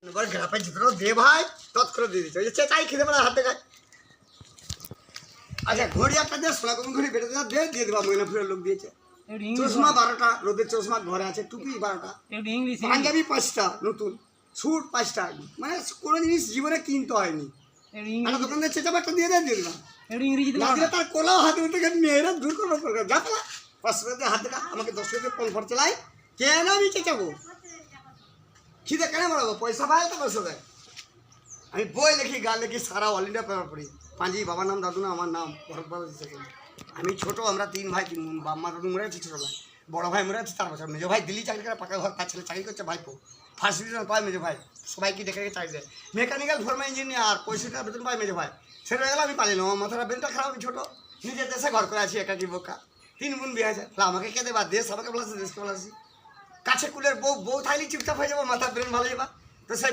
গ্রাপের চিত্র দে ভাই তৎক্ষণ দিয়ে দিচ্ছে ওই যে চেঁচাই খেতে পারে হাতে গায়ে। আচ্ছা ঘড়ি একটা দিয়ে সোনা কম ঘড়ি বেটে দিয়ে দিয়ে দেবা ময়নাপুরের লোক দিয়েছে। চশমা 12টা, রোদের চশমা ঘরে আছে, টুপি 12টা, পাঞ্জাবি 5টা নতুন, স্যুট 5টা, মানে কোনো জিনিস জীবনে কিনতে হয়নি। দোকানদার চেঁচাবে একটা দিয়ে দিয়ে দিলাম, তার কোলাও হাতে উঠে মেয়েরা দূর করবো যা পেলা 500 টাকা হাতে আমাকে 10 টাকা ফোন খরচা লাই কেন আমি চেঁচাবো? খিদে কেন বাড়াবো? পয়সা পাই তো পয়সা দেয়। আমি বই লিখি, গান লিখি, সারা অল ইন্ডিয়া পেপার পড়ি। পাঁজি বাবার নাম, দাদু নাম, আমার নাম আমি ছোট, আমরা 3 ভাই 3 বোন। বাবা মা দাদু মরে আছে ছোটবেলায়, বড় ভাই মরে আছে 4 বছর, মেজো ভাই দিল্লি চাকরি করে পাকা ঘর, তার ছেলে চাকরি করছে, ভাইপো ফার্স্ট ডিভিশন পায়, মেজো ভাই সবাইকে ডেকে চাকরি দেয়, মেকানিক্যাল ফর্মা ইঞ্জিনিয়ার, 65 টাকা বেতন পায় মেজো ভাই। সেটা গেলে আমি পালিলাম, আমার মাথাটা বেলটা খারাপ, আমি ছোটো, নিজের দেশে ঘর করে আছি, একাকি বোকা। 3 বোন বিয়ে আছে, আমাকে কে দেবা? দেশ আমাকে বলেছে, দেশকে বলেছি। কাছে কুলের বউ থাকলে চুপচাপ হয়ে যাবো, মাথা ব্রেন ভালো যাবা।